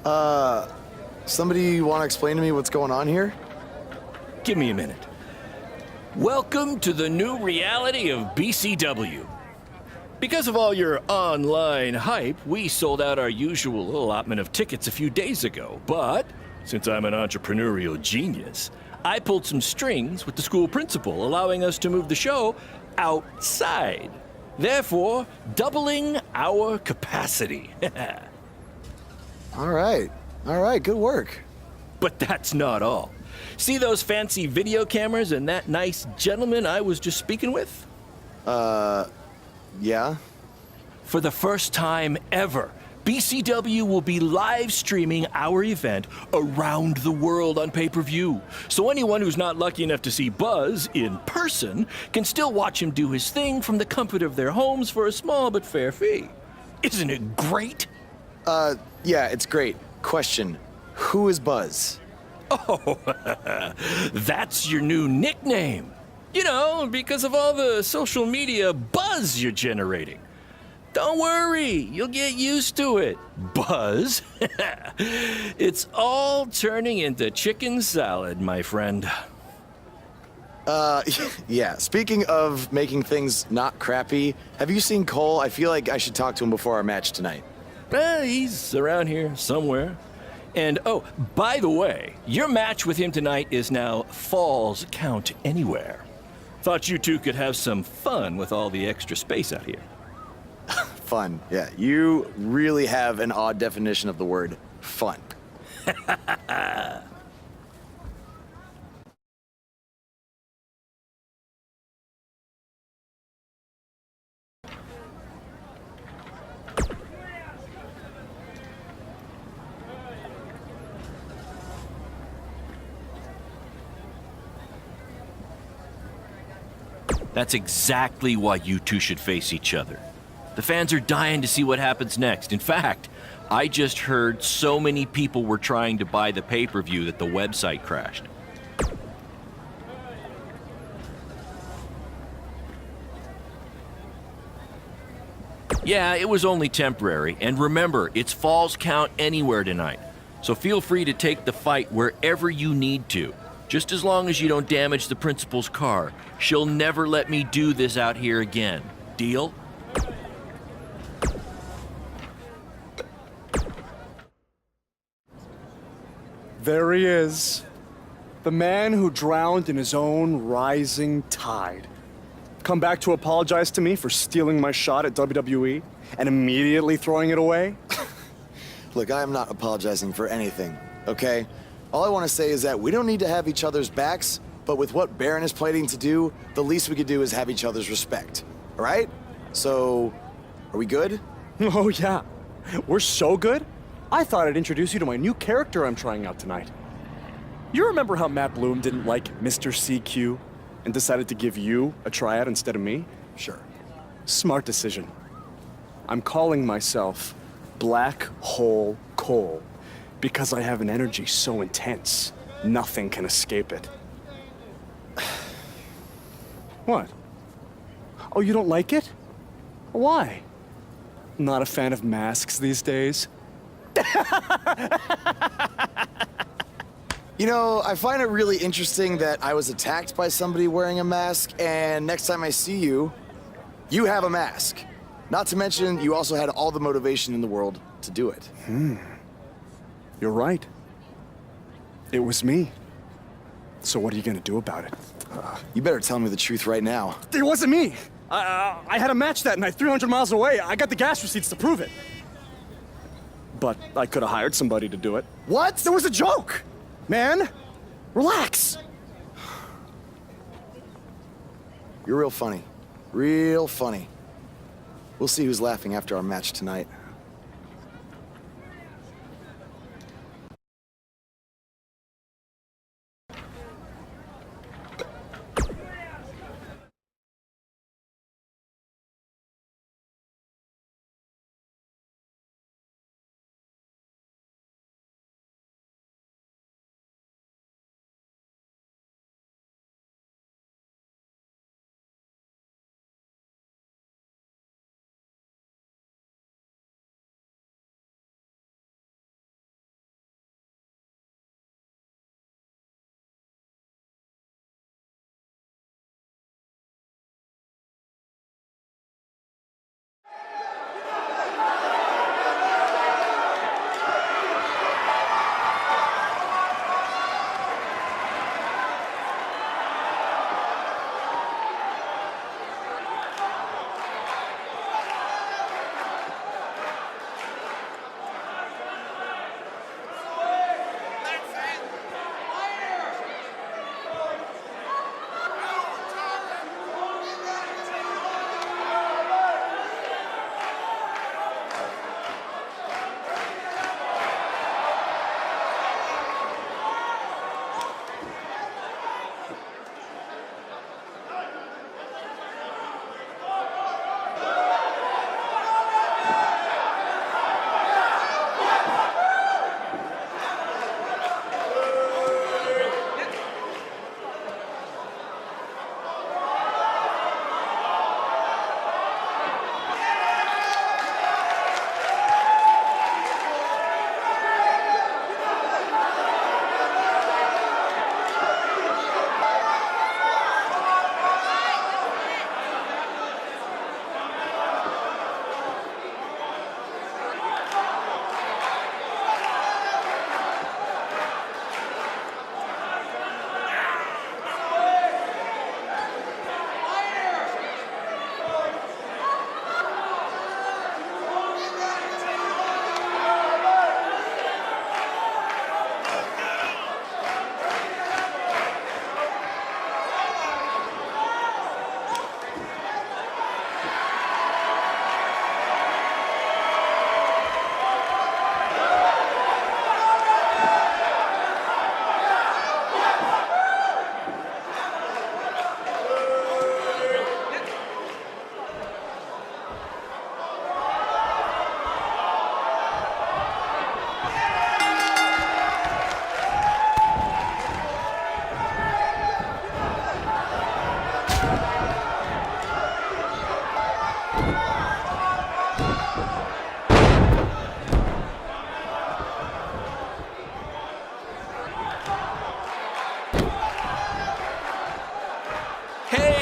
Uh, somebody want to explain to me what's going on here? Give me a minute. Welcome to the new reality of BCW. Because of all your online hype, we sold out our usual allotment of tickets a few days ago. But since I'm an entrepreneurial genius, I pulled some strings with the school principal, allowing us to move the show outside, therefore doubling our capacity. All right, good work. But that's not all. See those fancy video cameras and that nice gentleman I was just speaking with? Yeah? For the first time ever, BCW will be live streaming our event around the world on pay-per-view. So anyone who's not lucky enough to see Buzz in person can still watch him do his thing from the comfort of their homes for a small but fair fee. Isn't it great? Yeah, it's great. Question, who is Buzz? Oh, that's your new nickname. You know, because of all the social media buzz you're generating. Don't worry, you'll get used to it. Buzz? It's all turning into chicken salad, my friend. Yeah, speaking of making things not crappy, have you seen Cole? I feel like I should talk to him before our match tonight. He's around here somewhere. And oh, by the way, your match with him tonight is now Falls Count Anywhere. Thought you two could have some fun with all the extra space out here. Fun, yeah. You really have an odd definition of the word fun. That's exactly why you two should face each other. The fans are dying to see what happens next. In fact, I just heard so many people were trying to buy the pay-per-view that the website crashed. Yeah, it was only temporary. And remember, it's Falls Count Anywhere tonight. So feel free to take the fight wherever you need to. Just as long as you don't damage the principal's car. She'll never let me do this out here again. Deal? There he is. The man who drowned in his own rising tide. Come back to apologize to me for stealing my shot at WWE and immediately throwing it away? Look, I am not apologizing for anything, okay? All I want to say is that we don't need to have each other's backs, but with what Baron is planning to do, the least we could do is have each other's respect, all right? So, are we good? Oh yeah, we're so good? I thought I'd introduce you to my new character I'm trying out tonight. You remember how Matt Bloom didn't like Mr. CQ and decided to give you a tryout instead of me? Sure. Smart decision. I'm calling myself Black Hole Cole because I have an energy so intense, nothing can escape it. What? Oh, you don't like it? Why? Not a fan of masks these days? You know, I find it really interesting that I was attacked by somebody wearing a mask, and next time I see you, you have a mask. Not to mention, you also had all the motivation in the world to do it. You're right. It was me. So what are you gonna do about it? You better tell me the truth right now. It wasn't me! I had a match that night 300 miles away. I got the gas receipts to prove it. But I could have hired somebody to do it. What? There was a joke! Man, relax! You're real funny. Real funny. We'll see who's laughing after our match tonight.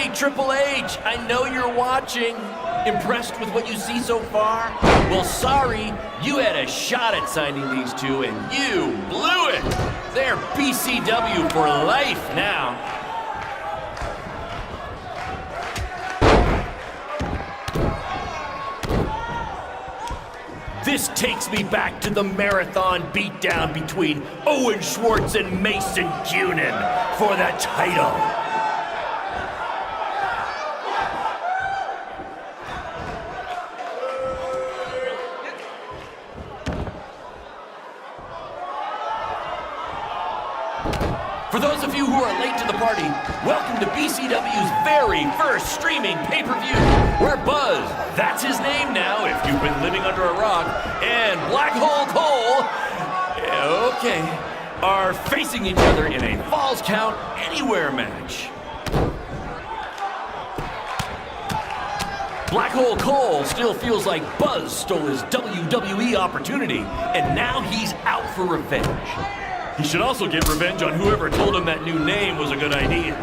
Hey, Triple H, I know you're watching. Impressed with what you see so far? Well, sorry, you had a shot at signing these two and you blew it. They're BCW for life now. This takes me back to the marathon beatdown between Owen Schwartz and Mason Cunin for the title. For those of you who are late to the party, welcome to BCW's very first streaming pay-per-view, where Buzz, that's his name now if you've been living under a rock, and Black Hole Cole, okay, are facing each other in a Falls Count Anywhere match. Black Hole Cole still feels like Buzz stole his WWE opportunity, and now he's out for revenge. He should also get revenge on whoever told him that new name was a good idea.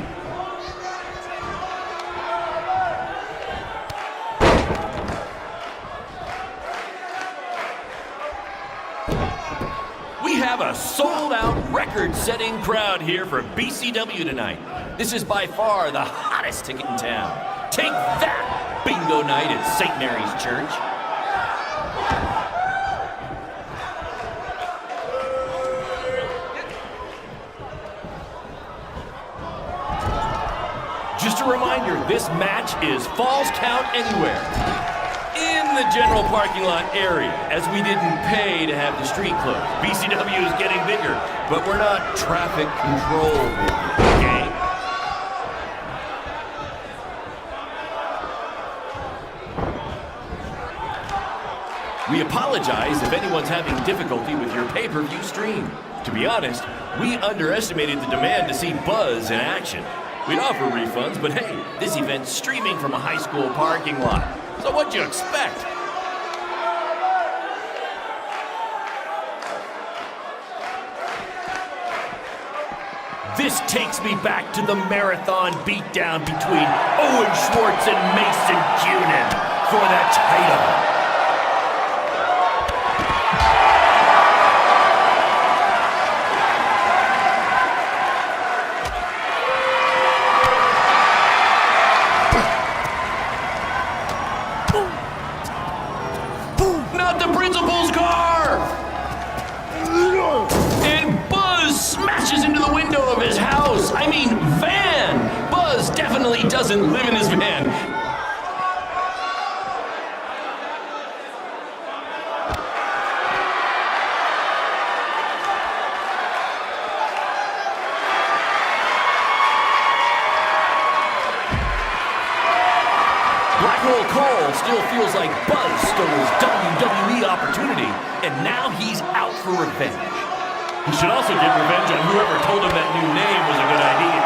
We have a sold-out, record-setting crowd here for BCW tonight. This is by far the hottest ticket in town. Take that, bingo night at St. Mary's Church. Just a reminder, this match is Falls Count Anywhere in the general parking lot area, as we didn't pay to have the street closed. BCW is getting bigger, but we're not traffic control, okay? We apologize if anyone's having difficulty with your pay-per-view stream. To be honest, we underestimated the demand to see Buzz in action. We'd offer refunds, but hey, this event's streaming from a high school parking lot. So what'd you expect? This takes me back to the marathon beatdown between Owen Schwartz and Mason Cunin for the title. Doesn't live in his van. Black Hole Cole still feels like Buzz stole his WWE opportunity, and now he's out for revenge. He should also get revenge on whoever told him that new name was a good idea.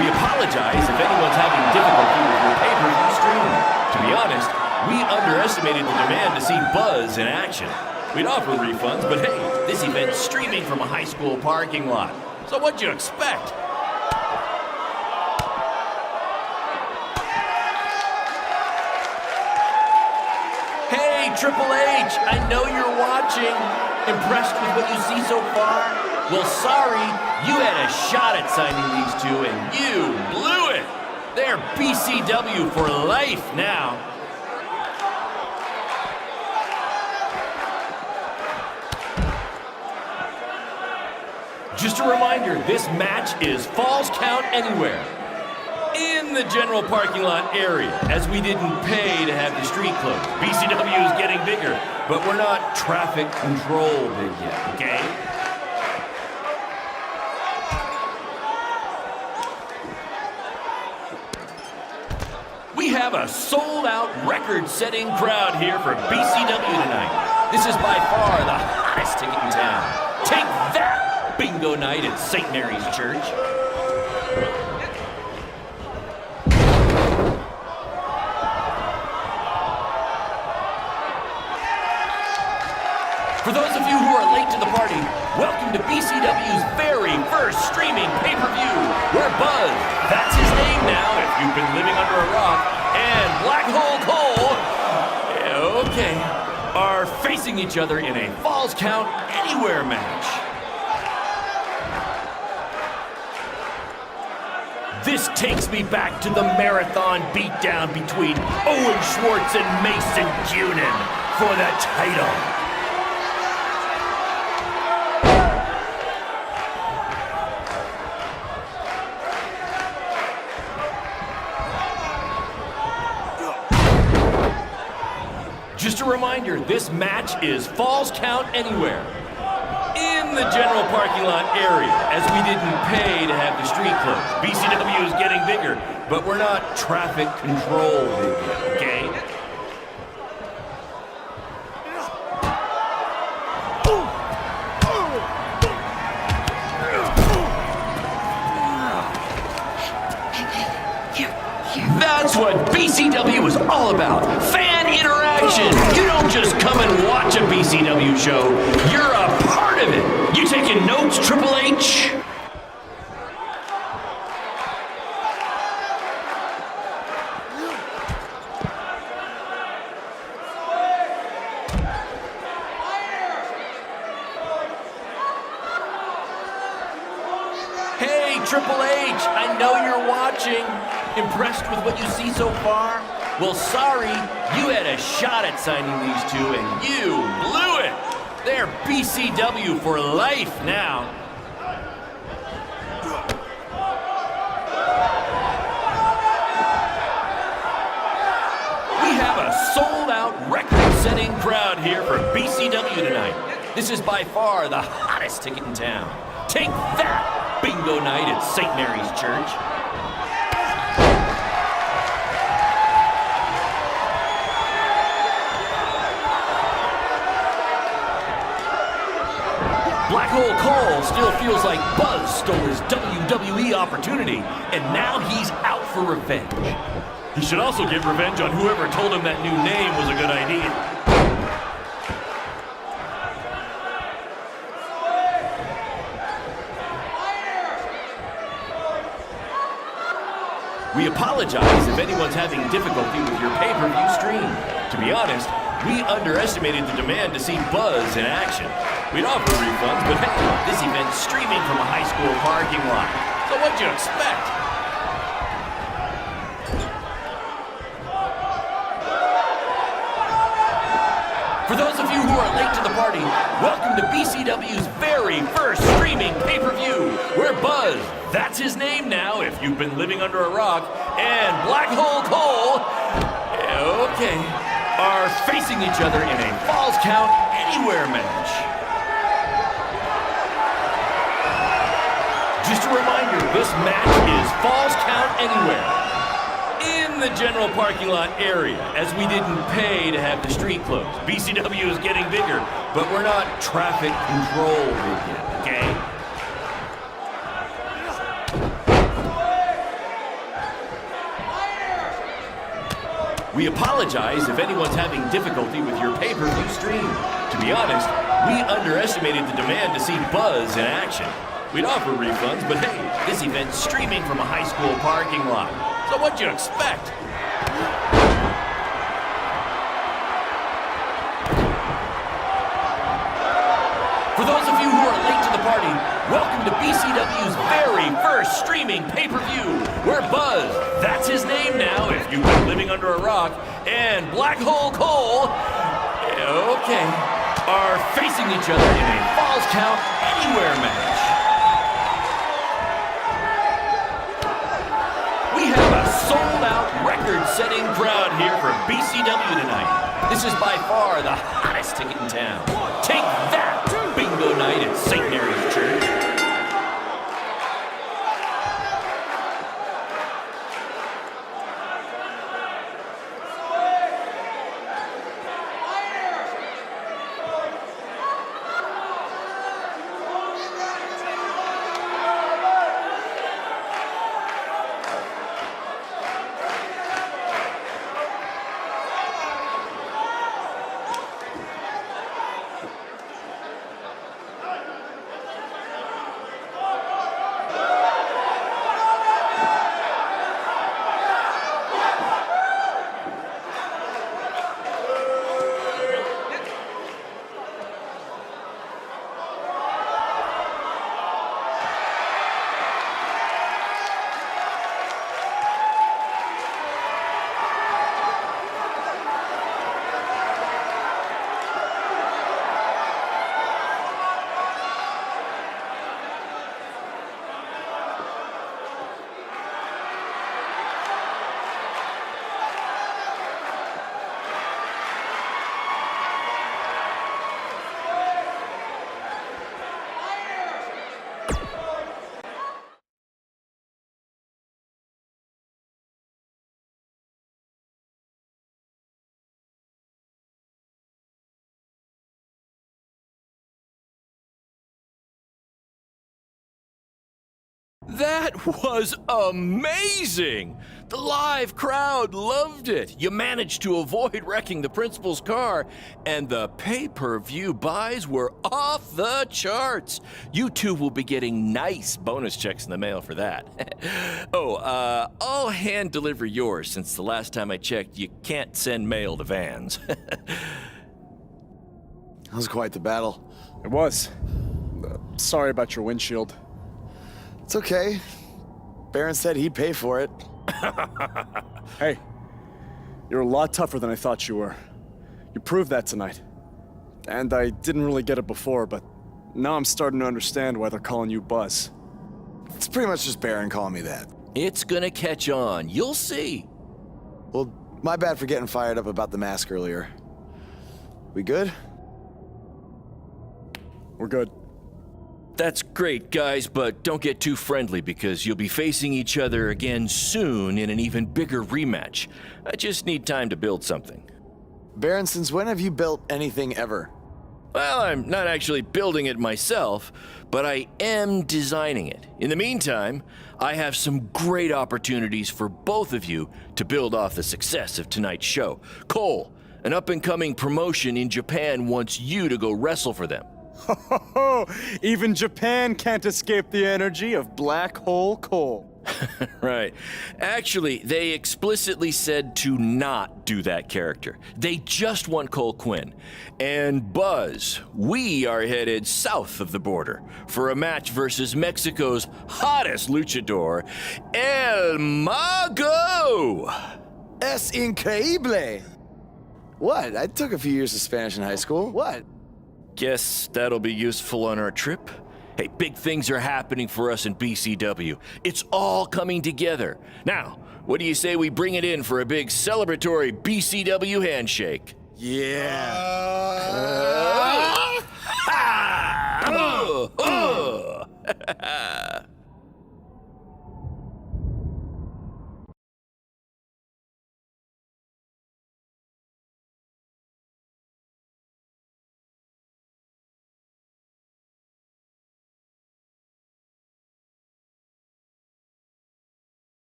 We apologize if anyone's having difficulty with your pay-per-view stream. To be honest, we underestimated the demand to see Buzz in action. We'd offer refunds, but hey, this event's streaming from a high school parking lot. So what'd you expect? Hey, Triple H, I know you're watching. Impressed with what you see so far? Well, sorry, you had a shot at signing these two and you blew it. They're BCW for life now. Just a reminder, this match is Falls Count Anywhere in the general parking lot area, as we didn't pay to have the street closed. BCW is getting bigger, but we're not traffic control big yet, okay? We have a sold-out, record-setting crowd here for BCW tonight. This is by far the hottest ticket in town. Take that, bingo night at St. Mary's Church. For those of you who are late to the party, welcome to BCW's very first streaming pay-per-view, where Buzz, that's his name now if you've been living under a rock, and Black Hole Cole, okay, are facing each other in a Falls Count Anywhere match. This takes me back to the marathon beatdown between Owen Schwartz and Mason Cunin for the title. Just a reminder, this match is Falls Count Anywhere. In the general parking lot area, as we didn't pay to have the street closed. BCW is getting bigger, but we're not traffic control big, okay? That's what BCW is all about. Fan interaction. You don't just come and watch a BCW show. You're a part of it. You taking notes, Triple H? Hey, Triple H, I know you're watching. Impressed with what you see so far? Well, sorry, you had a shot at signing these two and you blew it. They're BCW for life now. We have a sold-out, record-setting crowd here for BCW tonight. This is by far the hottest ticket in town. Take that, bingo night at St. Mary's Church. Black Hole Cole still feels like Buzz stole his WWE opportunity, and now he's out for revenge. He should also get revenge on whoever told him that new name was a good idea. We apologize if anyone's having difficulty with your pay-per-view stream. To be honest, we underestimated the demand to see Buzz in action. We'd offer refunds, but hey, this event's streaming from a high school parking lot. So what'd you expect? For those of you who are late to the party, welcome to BCW's very first streaming pay-per-view, where Buzz, that's his name now if you've been living under a rock, and Black Hole Cole, okay, are facing each other in a Falls Count Anywhere match. Just a reminder, this match is Falls Count Anywhere. In the general parking lot area, as we didn't pay to have the street closed. BCW is getting bigger, but we're not traffic control big yet, okay? We apologize if anyone's having difficulty with your pay-per-view stream. To be honest, we underestimated the demand to see Buzz in action. We'd offer refunds, but hey, this event's streaming from a high school parking lot. So what'd you expect? For those of you who are late to the party, welcome to BCW's very first streaming pay-per-view, where Buzz, that's his name now if you've been living under a rock, and Black Hole Cole, okay, are facing each other in a Falls Count Anywhere match. We have a sold-out, record-setting crowd here for BCW tonight. This is by far the hottest ticket in town. Take that, bingo night at St. Mary's Church. That was amazing! The live crowd loved it. You managed to avoid wrecking the principal's car, and the pay-per-view buys were off the charts. You two will be getting nice bonus checks in the mail for that. I'll hand deliver yours since the last time I checked, you can't send mail to vans. That was quite the battle. It was. Sorry about your windshield. It's okay. Baron said he'd pay for it. Hey, you're a lot tougher than I thought you were. You proved that tonight. And I didn't really get it before, but now I'm starting to understand why they're calling you Buzz. It's pretty much just Baron calling me that. It's gonna catch on. You'll see. Well, my bad for getting fired up about the mask earlier. We good? We're good. That's great, guys, but don't get too friendly because you'll be facing each other again soon in an even bigger rematch. I just need time to build something. Baron, since when have you built anything ever? Well, I'm not actually building it myself, but I am designing it. In the meantime, I have some great opportunities for both of you to build off the success of tonight's show. Cole, an up-and-coming promotion in Japan wants you to go wrestle for them. Ho ho ho! Even Japan can't escape the energy of Black Hole Cole. Right. Actually, they explicitly said to not do that character. They just want Cole Quinn. And Buzz, we are headed south of the border for a match versus Mexico's hottest luchador, El Mago! Es increíble! What? I took a few years of Spanish in high school. What? Guess that'll be useful on our trip. Hey, big things are happening for us in BCW. It's all coming together. Now, what do you say we bring it in for a big celebratory BCW handshake?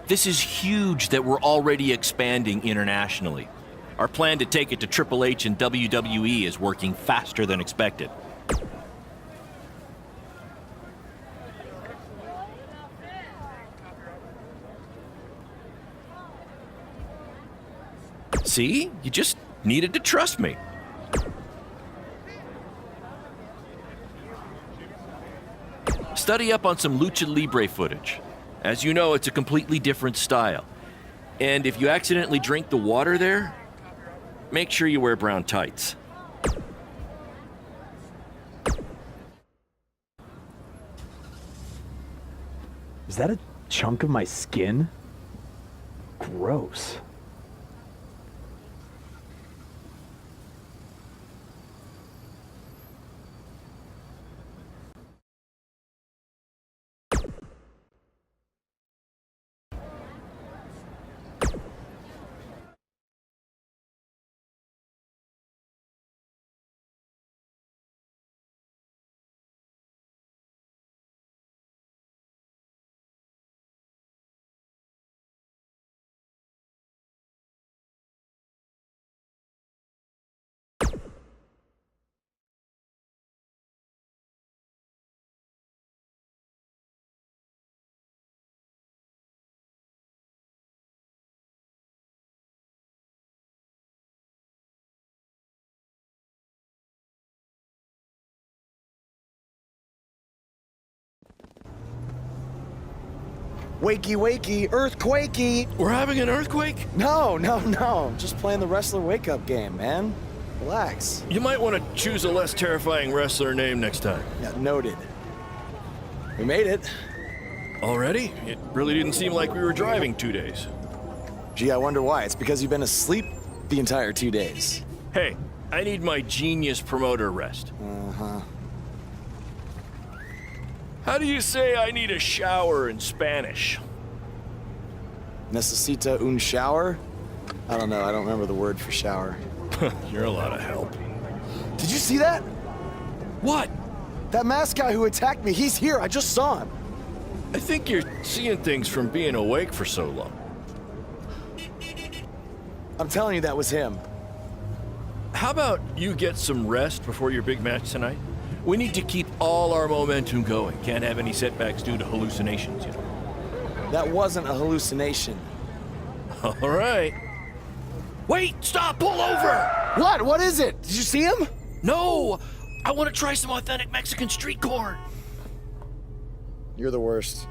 This is huge that we're already expanding internationally. Our plan to take it to Triple H and WWE is working faster than expected. See? You just needed to trust me. Study up on some Lucha Libre footage. As you know, it's a completely different style. And if you accidentally drink the water there, make sure you wear brown tights. Is that a chunk of my skin? Gross. Wakey, wakey, earthquakey! We're having an earthquake? No. Just playing the wrestler wake-up game, man. Relax. You might want to choose a less terrifying wrestler name next time. Yeah, noted. We made it. Already? It really didn't seem like we were driving 2 days. Gee, I wonder why. It's because you've been asleep the entire 2 days. Hey, I need my genius promoter rest. Uh-huh. How do you say I need a shower in Spanish? Necesita un shower? I don't know. I don't remember the word for shower. You're a lot of help. Did you see that? What? That masked guy who attacked me, he's here. I just saw him. I think you're seeing things from being awake for so long. I'm telling you, that was him. How about you get some rest before your big match tonight? We need to keep all our momentum going. Can't have any setbacks due to hallucinations, you know. That wasn't a hallucination. All right. Wait, stop, pull over! What? What is it? Did you see him? No, I want to try some authentic Mexican street corn. You're the worst.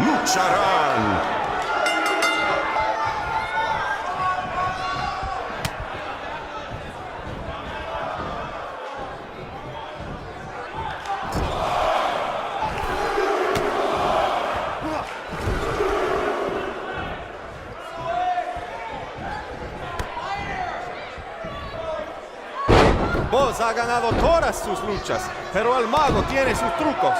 Lucharán. Boss ha ganado todas sus luchas, pero el mago tiene sus trucos.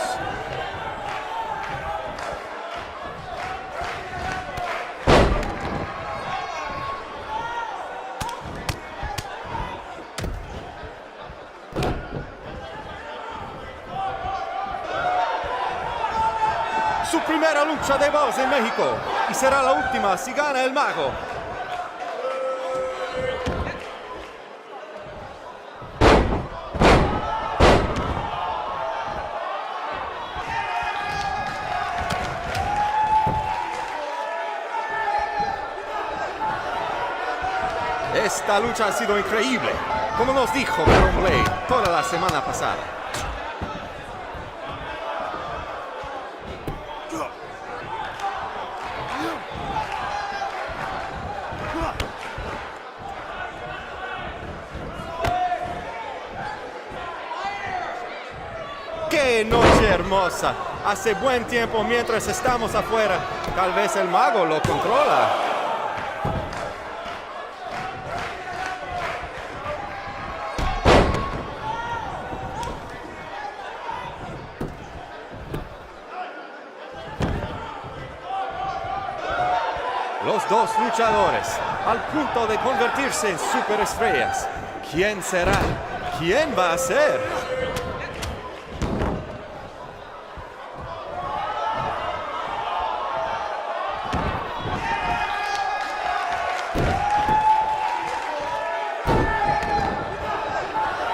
Su primera lucha de Boss en México y será la última si gana el mago. Esta lucha ha sido increíble, como nos dijo Baron Blade toda la semana pasada. ¡Qué noche hermosa! Hace buen tiempo mientras estamos afuera. Tal vez el mago lo controla. Los dos luchadores, al punto de convertirse en superestrellas. ¿Quién será? ¿Quién va a ser?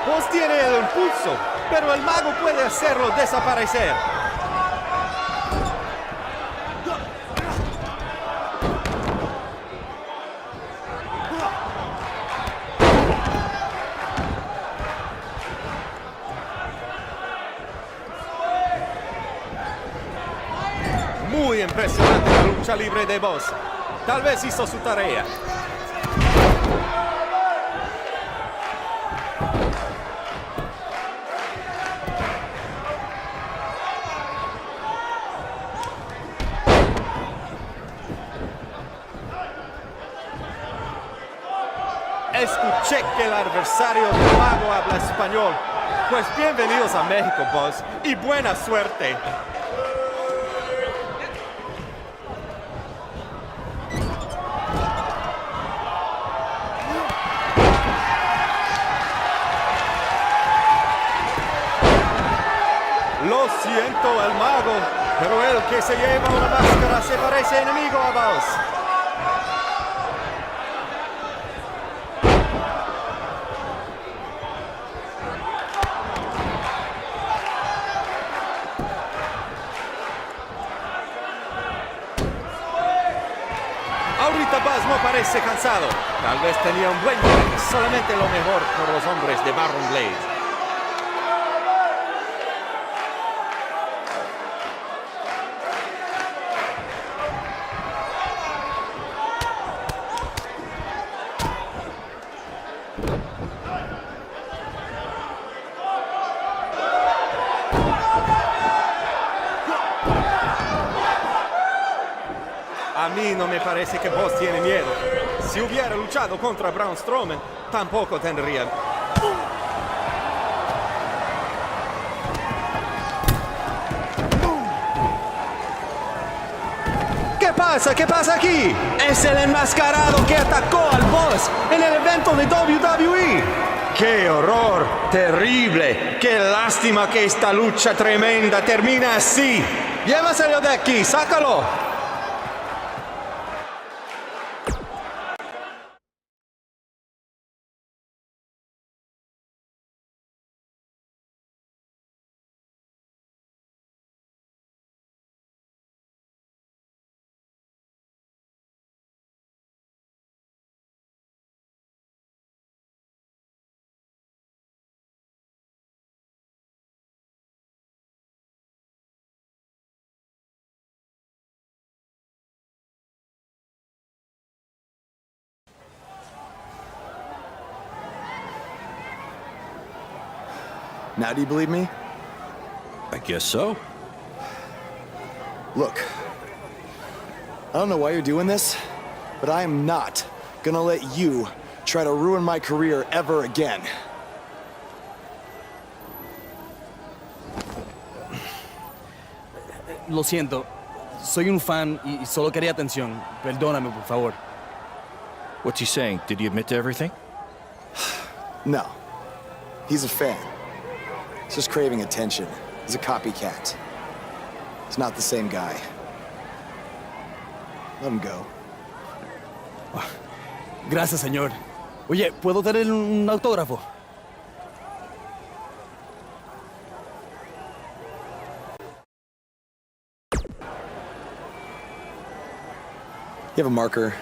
Boss tiene el impulso, pero el mago puede hacerlo desaparecer. Muy impresionante la lucha libre de Boss. Tal vez hizo su tarea. Escuché que el adversario del mago habla español. Pues bienvenidos a México, Buzz, y buena suerte. Lo siento, el mago, pero el que se lleva una máscara se parece enemigo a Buzz. Ahorita Buzz no parece cansado. Tal vez tenía un buen día. Solamente lo mejor por los hombres de Baron Blade. A mí no me parece que Buzz tiene miedo. Si hubiera luchado contra Braun Strowman, tampoco tendría. ¿Qué pasa? ¿Qué pasa aquí? Es el enmascarado que atacó al Buzz en el evento de WWE. ¡Qué horror! ¡Terrible! ¡Qué lástima que esta lucha tremenda termina así! ¡Llévaselo de aquí! ¡Sácalo! Now do you believe me? I guess so. Look, I don't know why you're doing this, but I am not gonna let you try to ruin my career ever again. Lo siento, soy un fan y solo quería atención. Perdóname, por favor. What's he saying? Did he admit to everything? No. He's a fan. He's just craving attention. He's a copycat. He's not the same guy. Let him go. Gracias, señor. Oye, ¿puedo tener un autógrafo? You have a marker?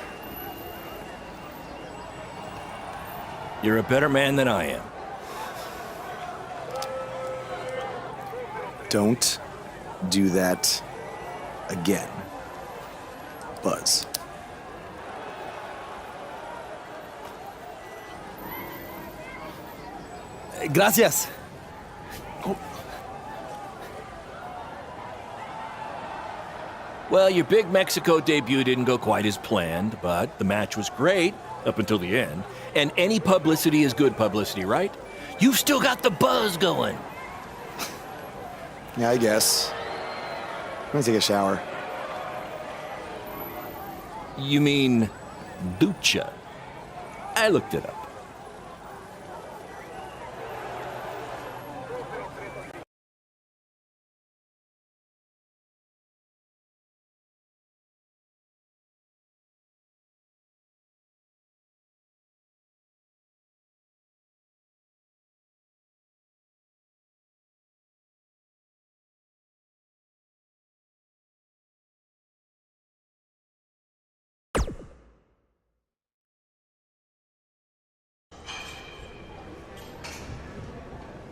You're a better man than I am. Don't do that again, Buzz. Gracias. Well, your big Mexico debut didn't go quite as planned, but the match was great up until the end. And any publicity is good publicity, right? You've still got the buzz going. Yeah, I guess. I'm gonna take a shower. You mean ducha? I looked it up.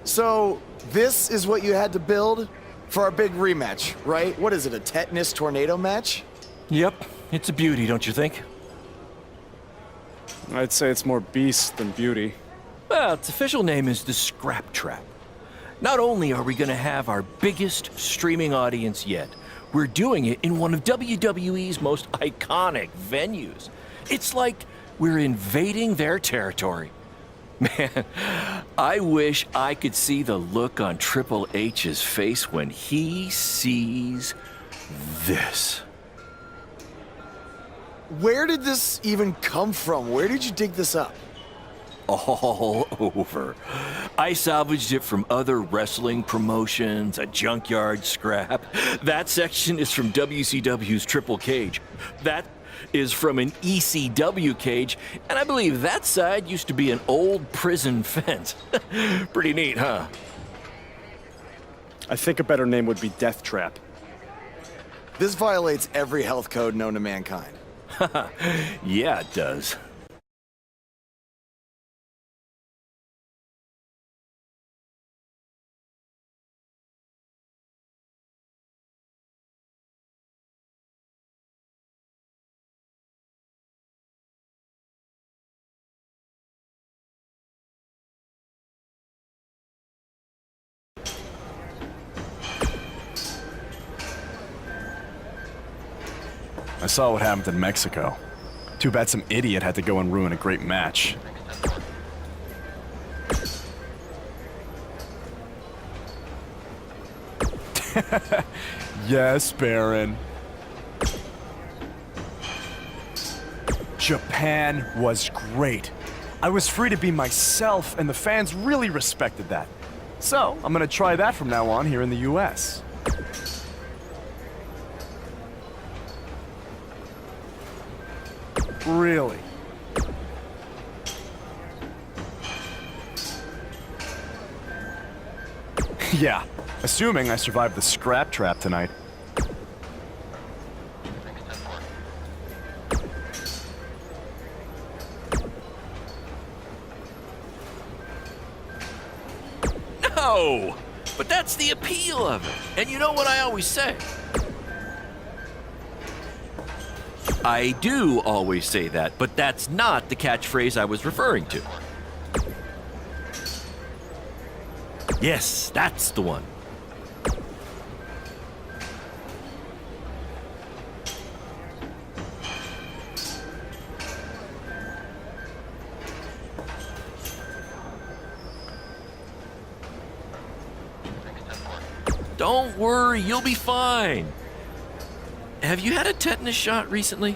So, this is what you had to build for our big rematch, right? What is it, a tetanus tornado match? Yep. It's a beauty, don't you think? I'd say it's more beast than beauty. Well, its official name is the Scrap Trap. Not only are we going to have our biggest streaming audience yet, we're doing it in one of WWE's most iconic venues. It's like we're invading their territory. Man, I wish I could see the look on Triple H's face when he sees this. Where did this even come from? Where did you dig this up? All over. I salvaged it from other wrestling promotions, a junkyard scrap. That section is from WCW's Triple Cage. That is from an ECW cage, and I believe that side used to be an old prison fence. Pretty neat, huh? I think a better name would be Death Trap. This violates every health code known to mankind. Yeah, it does. I saw what happened in Mexico. Too bad some idiot had to go and ruin a great match. Yes, Baron. Japan was great. I was free to be myself, and the fans really respected that. So, I'm gonna try that from now on here in the US. Really? Yeah, assuming I survive the scrap trap tonight. No! But that's the appeal of it. And you know what I always say? I do always say that, but that's not the catchphrase I was referring to. Yes, that's the one. Don't worry, you'll be fine. Have you had a tetanus shot recently?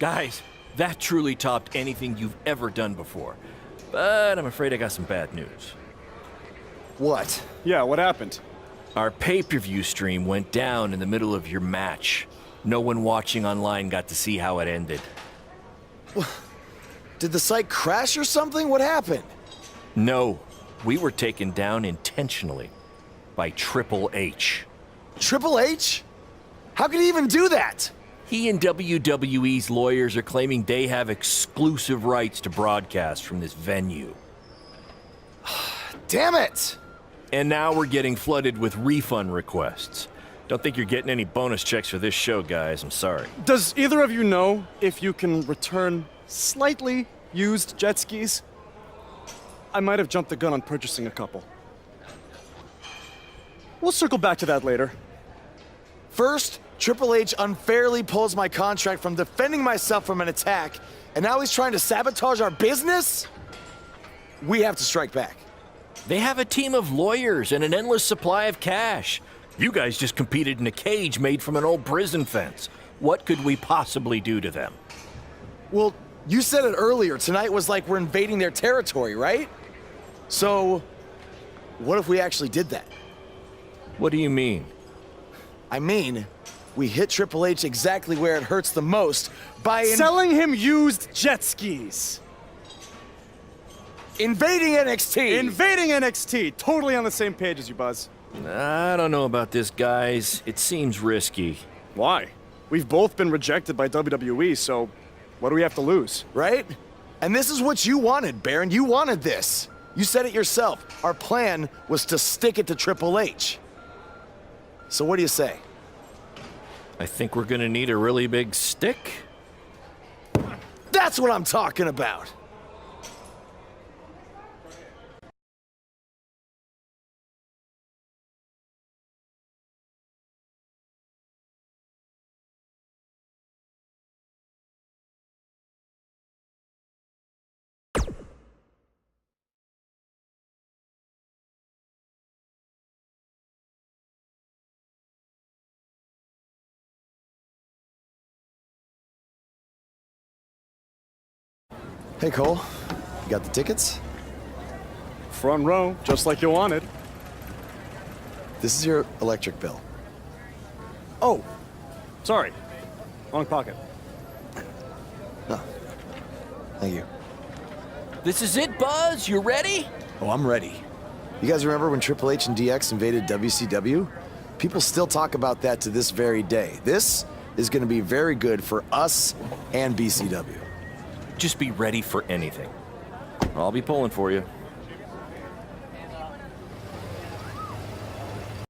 Guys, that truly topped anything you've ever done before. But I'm afraid I got some bad news. What? Yeah, what happened? Our pay-per-view stream went down in the middle of your match. No one watching online got to see how it ended. Did the site crash or something? What happened? No, we were taken down intentionally by Triple H. Triple H? How could he even do that? He and WWE's lawyers are claiming they have exclusive rights to broadcast from this venue. Damn it! And now we're getting flooded with refund requests. Don't think you're getting any bonus checks for this show, guys. I'm sorry. Does either of you know if you can return slightly used jet skis? I might have jumped the gun on purchasing a couple. We'll circle back to that later. First, Triple H unfairly pulls my contract from defending myself from an attack, and now he's trying to sabotage our business? We have to strike back. They have a team of lawyers and an endless supply of cash. You guys just competed in a cage made from an old prison fence. What could we possibly do to them? Well, you said it earlier. Tonight was like we're invading their territory, right? So, what if we actually did that? What do you mean? I mean, we hit Triple H exactly where it hurts the most by Selling him used jet skis. invading NXT. Invading NXT. Totally on the same page as you, Buzz. I don't know about this, guys. It seems risky. Why? We've both been rejected by WWE, so what do we have to lose? Right? And this is what you wanted, Baron. You wanted this. You said it yourself. Our plan was to stick it to Triple H. So what do you say? I think we're gonna need a really big stick. That's what I'm talking about. Hey, Cole. You got the tickets? Front row, just like you wanted. This is your electric bill. Oh, sorry. Wrong pocket. Oh, thank you. This is it, Buzz. You ready? Oh, I'm ready. You guys remember when Triple H and DX invaded WCW? People still talk about that to this very day. This is going to be very good for us and BCW. Just be ready for anything. I'll be pulling for you.